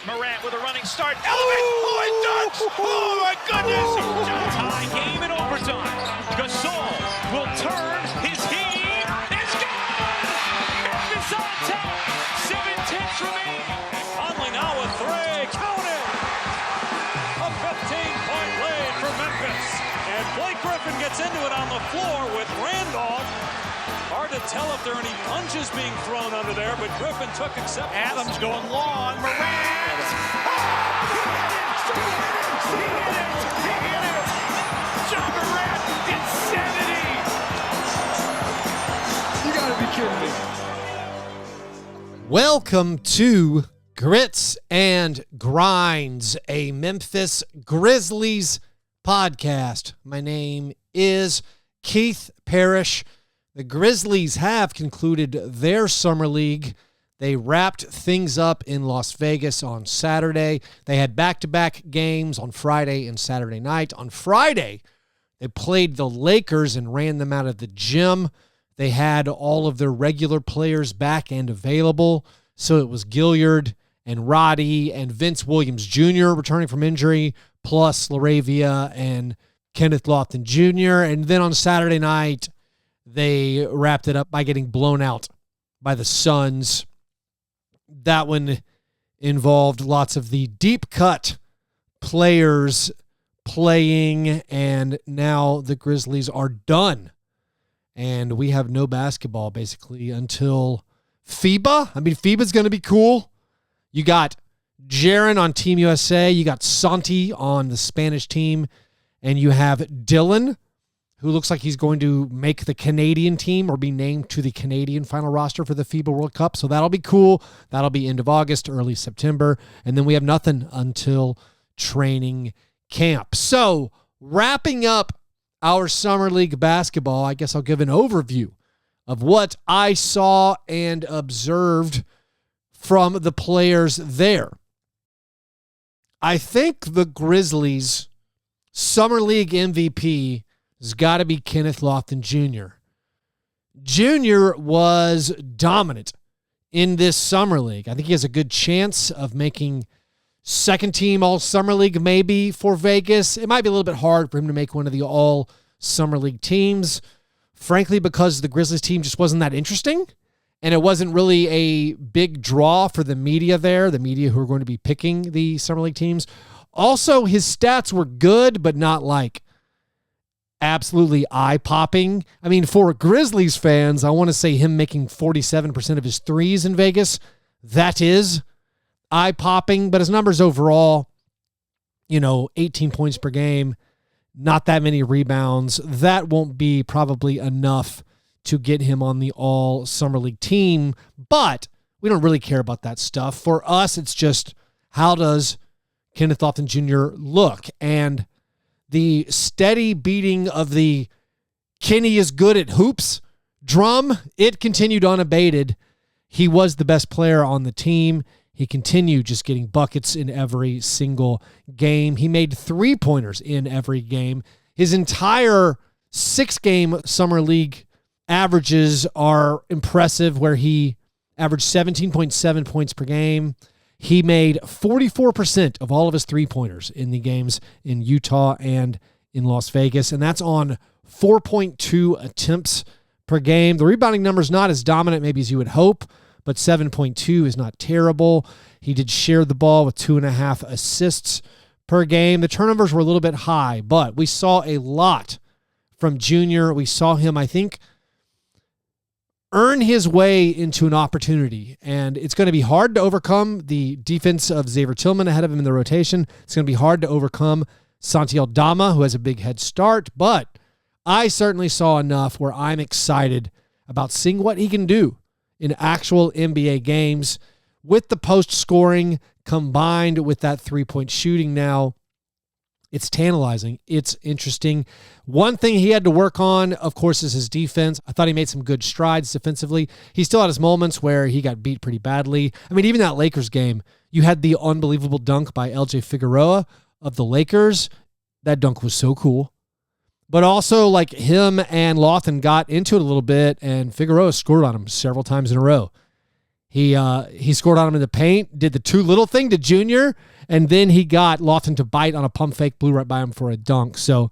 Morant with a running start. It dunks! Oh my goodness! Tie game in overtime. Gasol will turn. His heat is gone! Memphis on top. 7-10 remaining. Conley now with three. Count it! A 15-point lead for Memphis. And Blake Griffin gets into it on the floor with Randolph. Hard to tell if there are any punches being thrown under there, but Griffin took acceptance. Adams going long. Morant! He hit it! John Morant, insanity! You gotta be kidding me. Welcome to Grits and Grinds, a Memphis Grizzlies podcast. My name is Keith Parrish. The Grizzlies have concluded their summer league. They wrapped things up in Las Vegas on Saturday. They had back-to-back games on Friday and Saturday night. On Friday, they played the Lakers and ran them out of the gym. They had all of their regular players back and available. So it was Gilliard and Roddy and Vince Williams Jr. returning from injury, plus LaRavia and Kenneth Lofton Jr. And then on Saturday night, they wrapped it up by getting blown out by the Suns. That one involved lots of the deep cut players playing, and now the Grizzlies are done. And we have no basketball basically until FIBA. I mean, FIBA's going to be cool. You got Jaren on Team USA. You got Santi on the Spanish team. And you have Dylan, who looks like he's going to make the Canadian team or be named to the Canadian final roster for the FIBA World Cup. So that'll be cool. That'll be end of August, early September. And then we have nothing until training camp. So wrapping up our Summer League basketball, I guess I'll give an overview of what I saw and observed from the players there. I think the Grizzlies' Summer League MVP has got to be Kenneth Lofton Jr. Jr. was dominant in this Summer League. I think he has a good chance of making second team All-Summer League maybe for Vegas. It might be a little bit hard for him to make one of the All-Summer League teams, frankly, because the Grizzlies team just wasn't that interesting, and it wasn't really a big draw for the media there, the media who are going to be picking the Summer League teams. Also, his stats were good, but not like absolutely eye-popping. I mean, for Grizzlies fans, I want to say him making 47% of his threes in Vegas, that is eye-popping, but his numbers overall, 18 points per game, not that many rebounds. That won't be probably enough to get him on the All-Summer League team, but we don't really care about that stuff. For us, it's just, how does Kenneth Lofton Jr. look? And the steady beating of the Kenny is good at hoops drum, it continued unabated. He was the best player on the team. He continued just getting buckets in every single game. He made three-pointers in every game. His entire 6-game Summer League averages are impressive, where he averaged 17.7 points per game. He made 44% of all of his three-pointers in the games in Utah and in Las Vegas, and that's on 4.2 attempts per game. The rebounding number is not as dominant maybe as you would hope, but 7.2 is not terrible. He did share the ball with 2.5 assists per game. The turnovers were a little bit high, but we saw a lot from Junior. We saw him, I think, earn his way into an opportunity, and it's going to be hard to overcome the defense of Xavier Tillman ahead of him in the rotation. It's going to be hard to overcome Santi Aldama, who has a big head start, but I certainly saw enough where I'm excited about seeing what he can do in actual NBA games with the post scoring combined with that three-point shooting now. It's tantalizing. It's interesting. One thing he had to work on, of course, is his defense. I thought he made some good strides defensively. He still had his moments where he got beat pretty badly. I mean, even that Lakers game, you had the unbelievable dunk by LJ Figueroa of the Lakers. That dunk was so cool. But also, like, him and Lofton got into it a little bit, and Figueroa scored on him several times in a row. He scored on him in the paint, did the too little thing to Junior, and then he got Lofton to bite on a pump fake, blew right by him for a dunk. So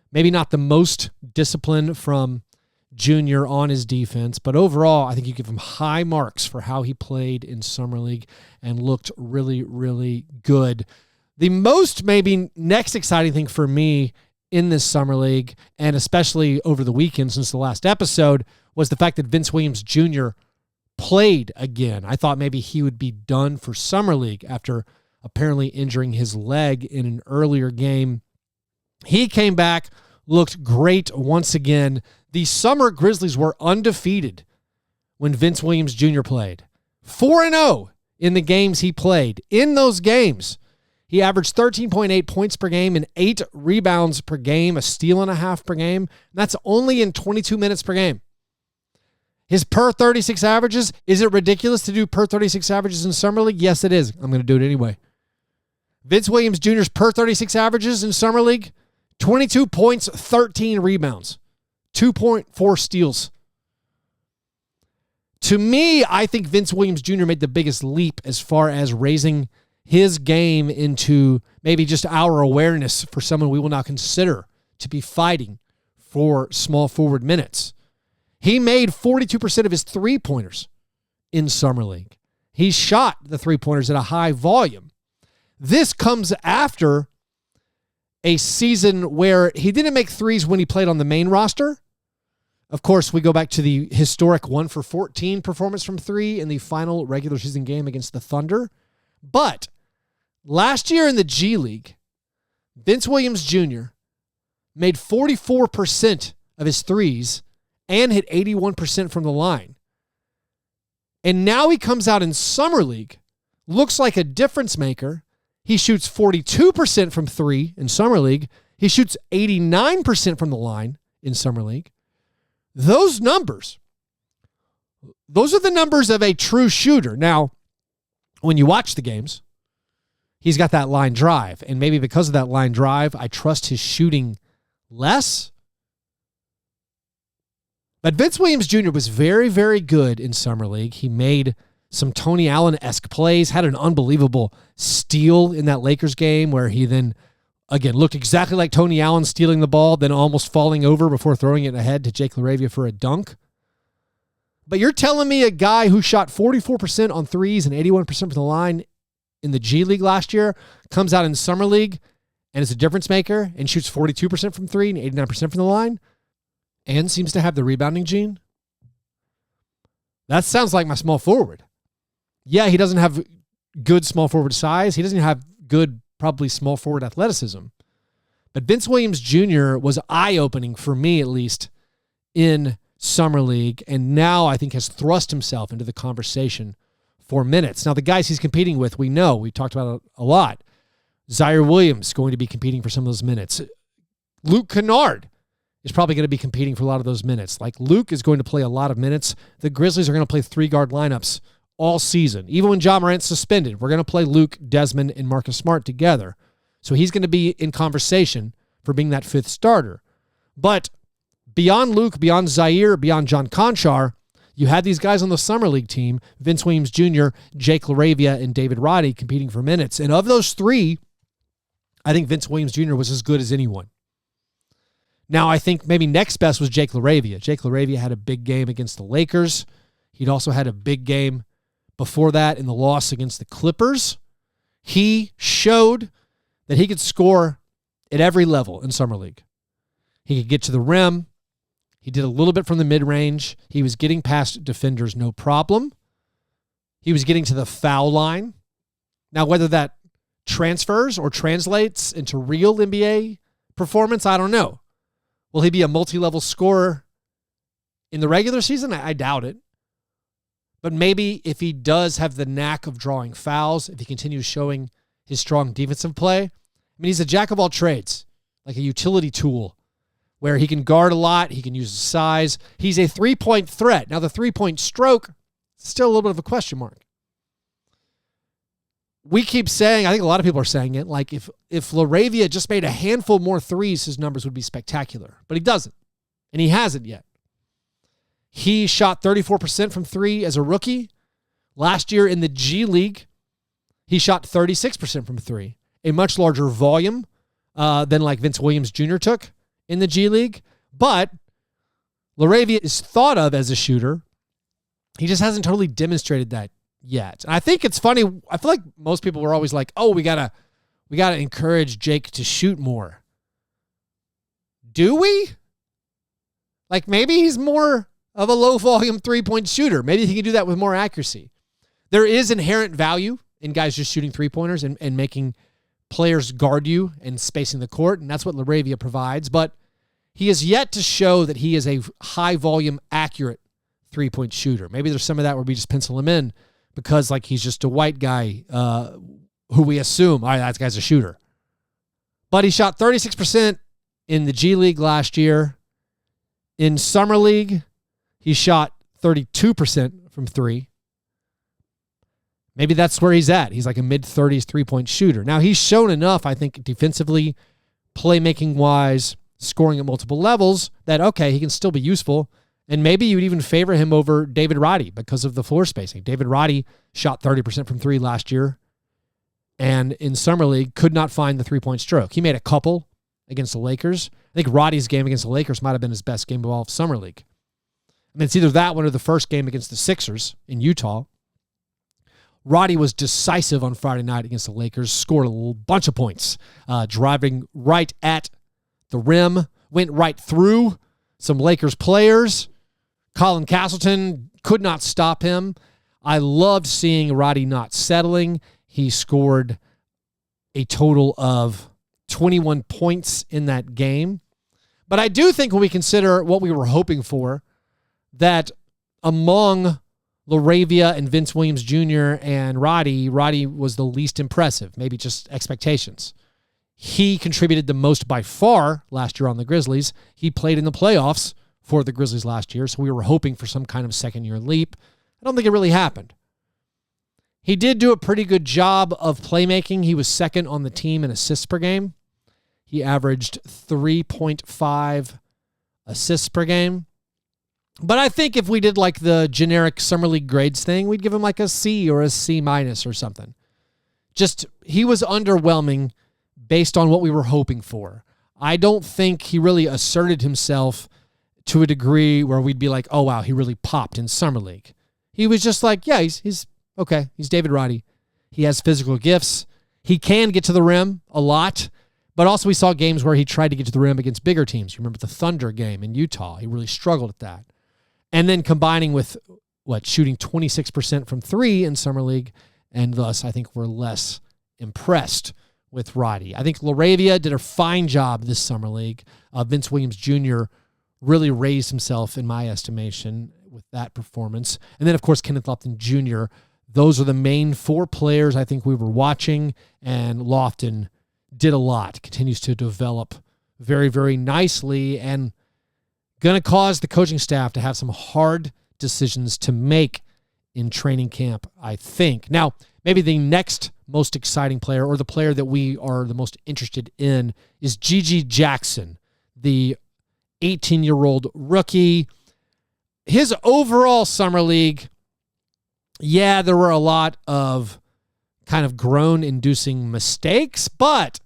maybe not the most discipline from Junior on his defense, but overall, I think you give him high marks for how he played in Summer League and looked really, really good. The most maybe next exciting thing for me in this Summer League, and especially over the weekend since the last episode, was the fact that Vince Williams Jr. played again. I thought maybe he would be done for Summer League after apparently injuring his leg in an earlier game. He came back, looked great once again. The Summer Grizzlies were undefeated when Vince Williams Jr. played. 4-0 in the games he played. In those games, he averaged 13.8 points per game and 8 rebounds per game, a steal and a half per game. That's only in 22 minutes per game. His per 36 averages, is it ridiculous to do per 36 averages in Summer League? Yes, it is. I'm going to do it anyway. Vince Williams Jr.'s per 36 averages in Summer League, 22 points, 13 rebounds, 2.4 steals. To me, I think Vince Williams Jr. made the biggest leap as far as raising his game into maybe just our awareness for someone we will now consider to be fighting for small forward minutes. He made 42% of his three-pointers in Summer League. He shot the three-pointers at a high volume. This comes after a season where he didn't make threes when he played on the main roster. Of course, we go back to the historic 1-for-14 performance from three in the final regular season game against the Thunder. But last year in the G League, Vince Williams Jr. made 44% of his threes and hit 81% from the line. And now he comes out in Summer League, looks like a difference maker. He shoots 42% from three in Summer League. He shoots 89% from the line in Summer League. Those numbers, those are the numbers of a true shooter. Now, when you watch the games, he's got that line drive. And maybe because of that line drive, I trust his shooting less. But Vince Williams Jr. was very, very good in Summer League. He made some Tony Allen-esque plays, had an unbelievable steal in that Lakers game where he then, again, looked exactly like Tony Allen stealing the ball, then almost falling over before throwing it ahead to Jake LaRavia for a dunk. But you're telling me a guy who shot 44% on threes and 81% from the line in the G League last year comes out in Summer League and is a difference maker and shoots 42% from three and 89% from the line and seems to have the rebounding gene? That sounds like my small forward. Yeah, he doesn't have good small forward size. He doesn't have good, probably small forward athleticism. But Vince Williams Jr. was eye-opening for me, at least, in Summer League, and now I think has thrust himself into the conversation for minutes. Now, the guys he's competing with, we know. We talked about it a lot. Zaire Williams going to be competing for some of those minutes. Luke Kennard is probably going to be competing for a lot of those minutes. Like, Luke is going to play a lot of minutes. The Grizzlies are going to play three-guard lineups all season. Even when Ja Morant's suspended, we're going to play Luke, Desmond, and Marcus Smart together. So he's going to be in conversation for being that fifth starter. But beyond Luke, beyond Zaire, beyond John Conchar, you had these guys on the Summer League team, Vince Williams Jr., Jake LaRavia, and David Roddy competing for minutes. And of those three, I think Vince Williams Jr. was as good as anyone. Now, I think maybe next best was Jake LaRavia. Jake LaRavia had a big game against the Lakers. He'd also had a big game before that in the loss against the Clippers. He showed that he could score at every level in Summer League. He could get to the rim. He did a little bit from the mid-range. He was getting past defenders, no problem. He was getting to the foul line. Now, whether that transfers or translates into real NBA performance, I don't know. Will he be a multi-level scorer in the regular season? I doubt it. But maybe if he does have the knack of drawing fouls, if he continues showing his strong defensive play, I mean, he's a jack of all trades, like a utility tool where he can guard a lot, he can use his size. He's a three-point threat. Now, the three-point stroke, still a little bit of a question mark. We keep saying, I think a lot of people are saying it, like if LaRavia just made a handful more threes, his numbers would be spectacular. But he doesn't, and he hasn't yet. He shot 34% from three as a rookie. Last year in the G League, he shot 36% from three, a much larger volume than like Vince Williams Jr. took in the G League. But LaRavia is thought of as a shooter. He just hasn't totally demonstrated that yet. And I think it's funny. I feel like most people were always like, oh, we gotta encourage Jake to shoot more. Do we? Like maybe he's more of a low volume 3-point shooter. Maybe he can do that with more accuracy. There is inherent value in guys just shooting 3-pointers and making players guard you and spacing the court. And that's what LaRavia provides. But he has yet to show that he is a high volume, accurate 3-point shooter. Maybe there's some of that where we just pencil him in because like he's just a white guy who we assume, all right, that guy's a shooter. But he shot 36% in the G League last year. In Summer League, he shot 32% from three. Maybe that's where he's at. He's like a mid-30s 3-point shooter. Now, he's shown enough, I think, defensively, playmaking-wise, scoring at multiple levels, that, okay, he can still be useful. And maybe you'd even favor him over David Roddy because of the floor spacing. David Roddy shot 30% from three last year and in Summer League could not find the 3-point stroke. He made a couple against the Lakers. I think Roddy's game against the Lakers might have been his best game of all of Summer League. I mean, it's either that one or the first game against the Sixers in Utah. Roddy was decisive on Friday night against the Lakers, scored a bunch of points, driving right at the rim, went right through some Lakers players. Colin Castleton could not stop him. I loved seeing Roddy not settling. He scored a total of 21 points in that game. But I do think when we consider what we were hoping for, that among LaRavia and Vince Williams Jr. and Roddy was the least impressive, maybe just expectations. He contributed the most by far last year on the Grizzlies. He played in the playoffs for the Grizzlies last year, so we were hoping for some kind of second-year leap. I don't think it really happened. He did do a pretty good job of playmaking. He was second on the team in assists per game. He averaged 3.5 assists per game. But I think if we did like the generic Summer League grades thing, we'd give him like a C or a C- or something. Just, he was underwhelming based on what we were hoping for. I don't think he really asserted himself to a degree where we'd be like, oh, wow, he really popped in Summer League. He was just like, yeah, he's okay. He's David Roddy. He has physical gifts. He can get to the rim a lot. But also we saw games where he tried to get to the rim against bigger teams. You remember the Thunder game in Utah. He really struggled at that. And then combining with, shooting 26% from three in Summer League, and thus I think we're less impressed with Roddy. I think LaRavia did a fine job this Summer League. Vince Williams Jr. really raised himself, in my estimation, with that performance. And then, of course, Kenneth Lofton Jr. Those are the main four players I think we were watching, and Lofton did a lot, continues to develop very, very nicely, and going to cause the coaching staff to have some hard decisions to make in training camp, I think. Now, maybe the next most exciting player, or the player that we are the most interested in, is Gigi Jackson, the 18-year-old rookie. His overall Summer League, yeah, there were a lot of kind of groan-inducing mistakes, but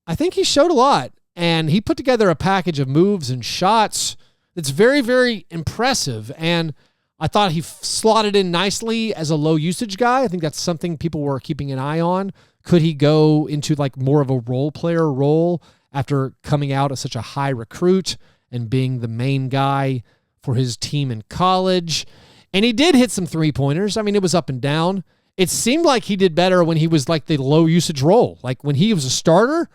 I think he showed a lot. And he put together a package of moves and shots that's very, very impressive. And I thought he slotted in nicely as a low-usage guy. I think that's something people were keeping an eye on. Could he go into like more of a role player role after coming out as such a high recruit and being the main guy for his team in college? And he did hit some three-pointers. I mean, it was up and down. It seemed like he did better when he was like the low-usage role. Like when he was a starter,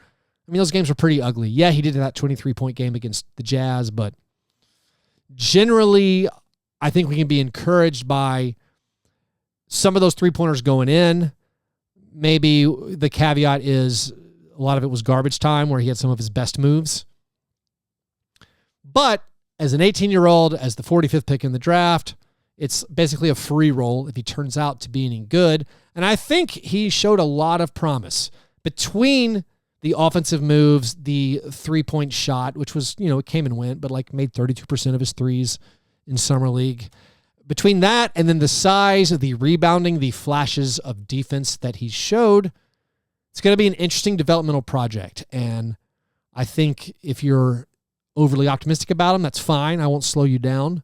I mean, those games were pretty ugly. Yeah, he did that 23-point game against the Jazz, but generally, I think we can be encouraged by some of those three-pointers going in. Maybe the caveat is a lot of it was garbage time where he had some of his best moves. But as an 18-year-old, as the 45th pick in the draft, it's basically a free roll if he turns out to be any good. And I think he showed a lot of promise between the offensive moves, the three-point shot, which was, it came and went, but like made 32% of his threes in Summer League. between that and then the size, the rebounding, the flashes of defense that he showed, it's going to be an interesting developmental project. And I think if you're overly optimistic about him, that's fine. I won't slow you down.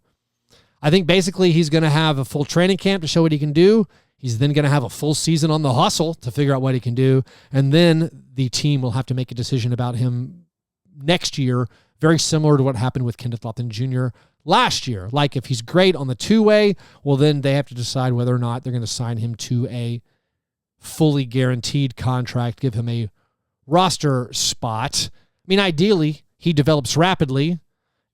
I think basically he's going to have a full training camp to show what he can do. He's then going to have a full season on the hustle to figure out what he can do. And then the team will have to make a decision about him next year, very similar to what happened with Kenneth Lofton Jr. last year. Like if he's great on the two-way, well, then they have to decide whether or not they're going to sign him to a fully guaranteed contract, give him a roster spot. I mean, ideally, he develops rapidly,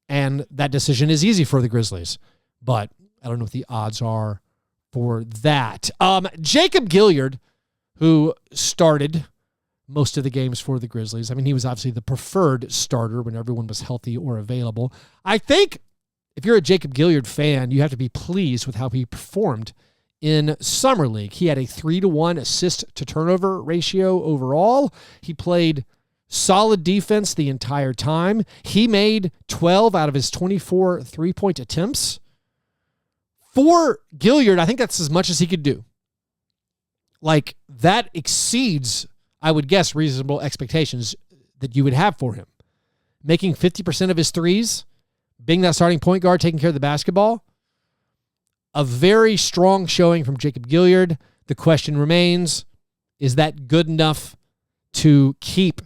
and that decision is easy for the Grizzlies. But I don't know what the odds are for that. Jacob Gilyard, who started most of the games for the Grizzlies. I mean, he was obviously the preferred starter when everyone was healthy or available. I think if you're a Jacob Gilyard fan, you have to be pleased with how he performed in Summer League. He had a 3-to-1 assist-to-turnover ratio overall. He played solid defense the entire time. He made 12 out of his 24 three-point attempts. For Gilyard, I think that's as much as he could do. Like, that exceeds, I would guess, reasonable expectations that you would have for him. Making 50% of his threes, being that starting point guard, taking care of the basketball. A very strong showing from Jacob Gilyard. The question remains, is that good enough to keep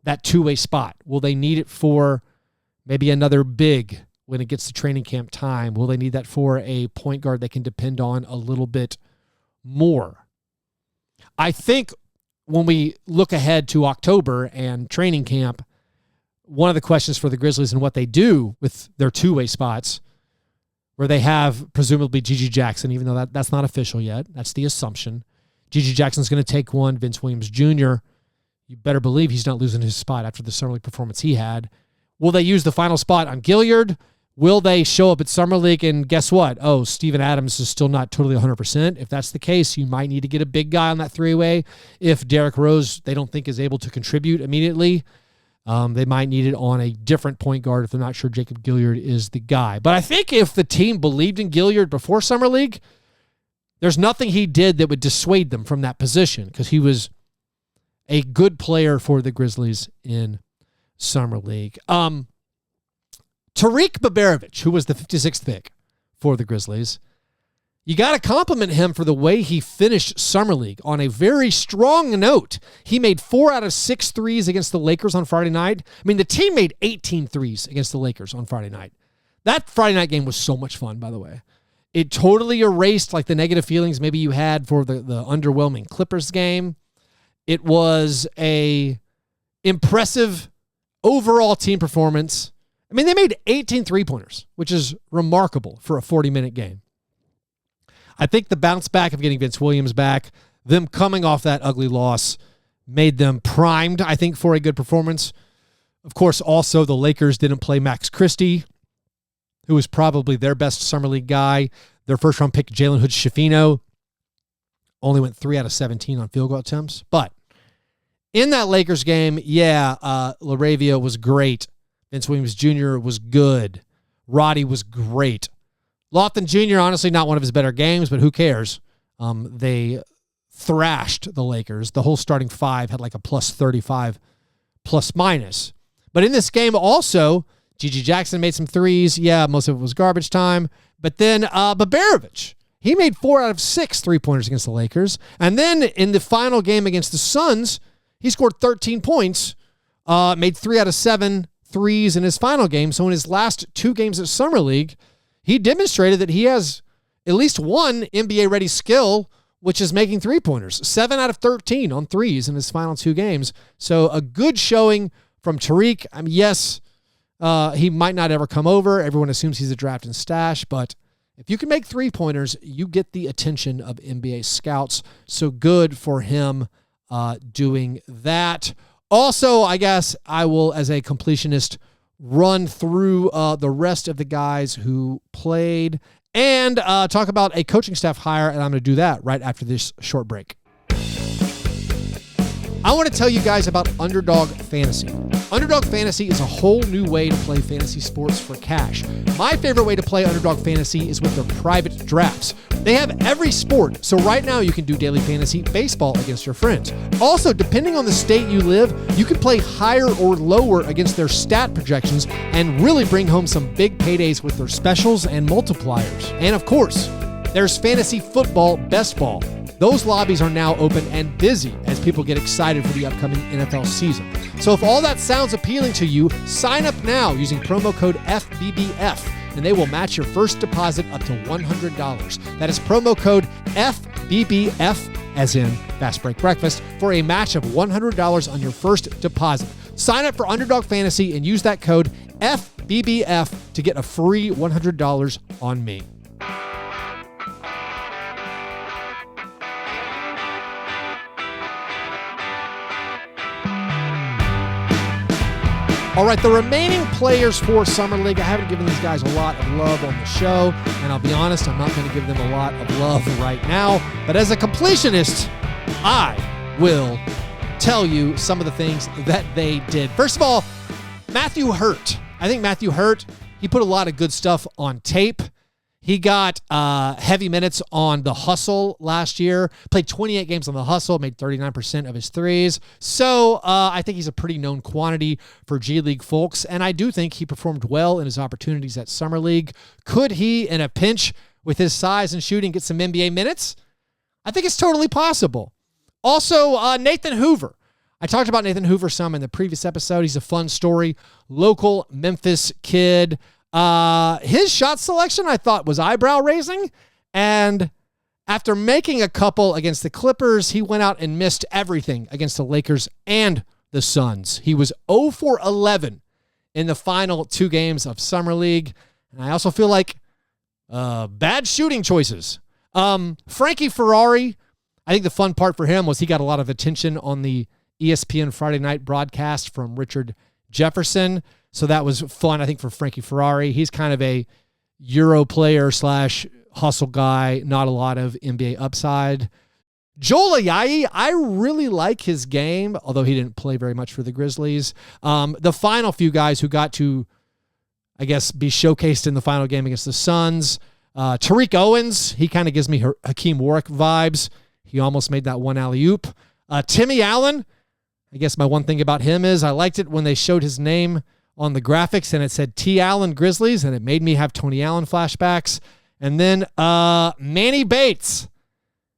that two-way spot? Will they need it for maybe another big when it gets to training camp time? Will they need that for a point guard they can depend on a little bit more? I think when we look ahead to October and training camp, one of the questions for the Grizzlies and what they do with their two-way spots, where they have presumably Gigi Jackson, even though that's not official yet. That's the assumption. Gigi Jackson's going to take one. Vince Williams Jr., you better believe he's not losing his spot after the Summer League performance he had. Will they use the final spot on Gilyard? Will they show up at Summer League and guess what? Oh, Steven Adams is still not totally 100%. If that's the case, you might need to get a big guy on that three-way. If Derrick Rose, they don't think is able to contribute immediately, they might need it on a different point guard if they're not sure Jacob Gilyard is the guy. But I think if the team believed in Gilyard before Summer League, there's nothing he did that would dissuade them from that position because he was a good player for the Grizzlies in Summer League. Tariq Babar, who was the 56th pick for the Grizzlies, you got to compliment him for the way he finished Summer League on a very strong note. He made 4 out of 6 threes against the Lakers on Friday night. I mean, the team made 18 threes against the Lakers on Friday night. That Friday night game was so much fun, by the way. It totally erased like the negative feelings maybe you had for the underwhelming Clippers game. It was a impressive overall team performance. I mean, they made 18 three-pointers, which is remarkable for a 40-minute game. I think the bounce back of getting Vince Williams back, them coming off that ugly loss, made them primed, I think, for a good performance. Of course, also, the Lakers didn't play Max Christie, who was probably their best Summer League guy. Their first-round pick, Jalen Hood-Schifino, only went 3 out of 17 on field goal attempts. But in that Lakers game, LaRavia was great. Vince Williams Jr. was good. Roddy was great. Lofton Jr., honestly, not one of his better games, but who cares? They thrashed the Lakers. The whole starting five had like a plus 35 plus minus. But in this game also, Gigi Jackson made some threes. Yeah, most of it was garbage time. But then Babar, he made 4 out of 6 three-pointers against the Lakers. And then in the final game against the Suns, he scored 13 points, made 3 out of 7 threes in his final game. So in his last 2 games at Summer League, he demonstrated that he has at least one NBA-ready skill, which is making three-pointers. 7 out of 13 on threes in his final 2 games. So a good showing from Tariq. I mean, yes, he might not ever come over. Everyone assumes he's a draft and stash, but if you can make three-pointers, you get the attention of NBA scouts. So good for him doing that. Also, I guess I will, as a completionist, run through the rest of the guys who played and talk about a coaching staff hire, and I'm going to do that right after this short break. I want to tell you guys about Underdog Fantasy. Underdog Fantasy is a whole new way to play fantasy sports for cash. My favorite way to play Underdog Fantasy is with their private drafts. They have every sport, so right now you can do daily fantasy baseball against your friends. Also, depending on the state you live, you can play higher or lower against their stat projections and really bring home some big paydays with their specials and multipliers. And of course, there's fantasy football best ball. Those lobbies are now open and busy as people get excited for the upcoming NFL season. So if all that sounds appealing to you, sign up now using promo code FBBF, and they will match your first deposit up to $100. That is promo code FBBF, as in Fast Break Breakfast, for a match of $100 on your first deposit. Sign up for Underdog Fantasy and use that code FBBF to get a free $100 on me. All right, the remaining players for Summer League, I haven't given these guys a lot of love on the show, and I'll be honest, I'm not going to give them a lot of love right now. But as a completionist, I will tell you some of the things that they did. First of all, Matthew Hurt. I think Matthew Hurt, he put a lot of good stuff on tape. He got heavy minutes on the hustle last year, played 28 games on the hustle, made 39% of his threes. So I think he's a pretty known quantity for G League folks, and I do think he performed well in his opportunities at Summer League. Could he, in a pinch with his size and shooting, get some NBA minutes? I think it's totally possible. Also, Nathan Hoover. I talked about Nathan Hoover some in the previous episode. He's a fun story. Local Memphis kid. His shot selection, I thought, was eyebrow-raising, and after making a couple against the Clippers, he went out and missed everything against the Lakers and the Suns. He was 0 for 11 in the final 2 games of Summer League, and I also feel like bad shooting choices. Frankie Ferrari, I think the fun part for him was he got a lot of attention on the ESPN Friday night broadcast from Richard Jefferson. So that was fun, I think, for Frankie Ferrari. He's kind of a Euro player / hustle guy, not a lot of NBA upside. Joel Ayayi, I really like his game, although he didn't play very much for the Grizzlies. The final few guys who got to, I guess, be showcased in the final game against the Suns. Tariq Owens, he kind of gives me Hakeem Warwick vibes. He almost made that one alley-oop. Timmy Allen, I guess my one thing about him is I liked it when they showed his name on the graphics and it said T. Allen Grizzlies, and it made me have Tony Allen flashbacks. And then Manny Bates,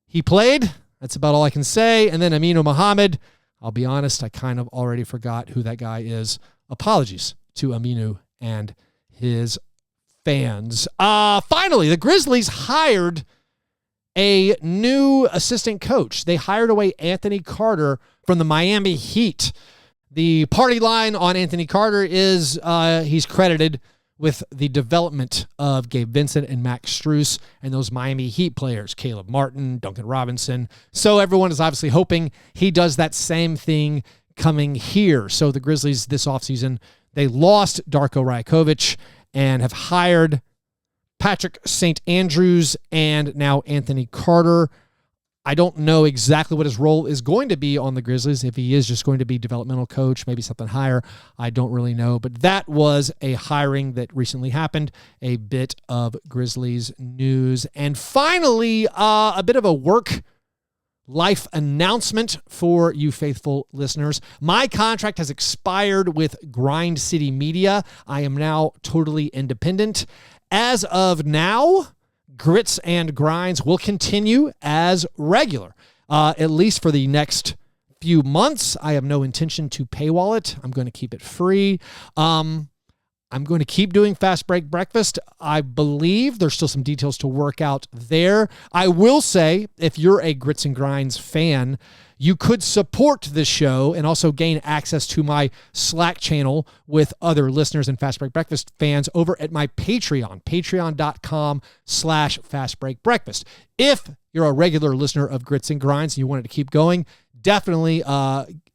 he played. That's about all I can say. And then Aminu Muhammad, I'll be honest, I kind of already forgot who that guy is. Apologies to Aminu and his fans. Finally, the Grizzlies hired a new assistant coach. They hired away Anthony Carter from the Miami Heat. The party line on Anthony Carter is he's credited with the development of Gabe Vincent and Max Strus and those Miami Heat players, Caleb Martin, Duncan Robinson. So everyone is obviously hoping he does that same thing coming here. So the Grizzlies this offseason, they lost Darko Rajakovic and have hired Patrick St. Andrews and now Anthony Carter. I don't know exactly what his role is going to be on the Grizzlies. If he is just going to be developmental coach, maybe something higher, I don't really know. But that was a hiring that recently happened, a bit of Grizzlies news. And finally, a bit of a work life announcement for you faithful listeners. My contract has expired with Grind City Media. I am now totally independent. As of now, Grits and Grinds will continue as regular, at least for the next few months. I have no intention to paywall it. I'm going to keep it free. I'm going to keep doing Fast Break Breakfast. I believe there's still some details to work out there. I will say, if you're a Grits and Grinds fan, you could support this show and also gain access to my Slack channel with other listeners and Fast Break Breakfast fans over at my Patreon, patreon.com/fastbreakbreakfast. If you're a regular listener of Grits and Grinds and you wanted to keep going, definitely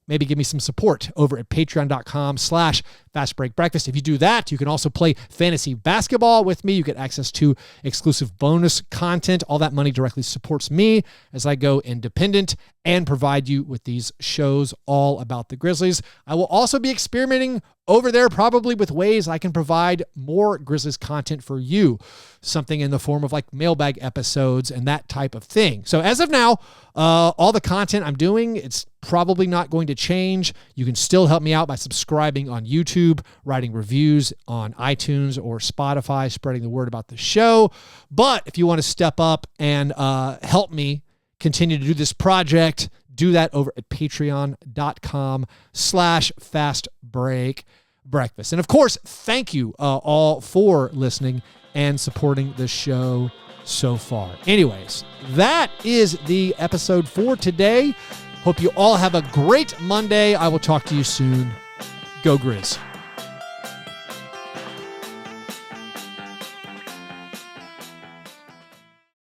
maybe give me some support over at patreon.com/fastbreakbreakfast. Fast Break Breakfast. If you do that, you can also play fantasy basketball with me. You get access to exclusive bonus content. All that money directly supports me as I go independent and provide you with these shows all about the Grizzlies. I will also be experimenting over there probably with ways I can provide more Grizzlies content for you. Something in the form of like mailbag episodes and that type of thing. So as of now, all the content I'm doing, it's probably not going to change. You can still help me out by subscribing on YouTube, writing reviews on iTunes or Spotify, spreading the word about the show. But if you want to step up and help me continue to do this project, do that over at patreon.com/fastbreakbreakfast. And of course, thank you all for listening and supporting the show so far. Anyways, that is the episode for today. Hope you all have a great Monday. I will talk to you soon. Go Grizz.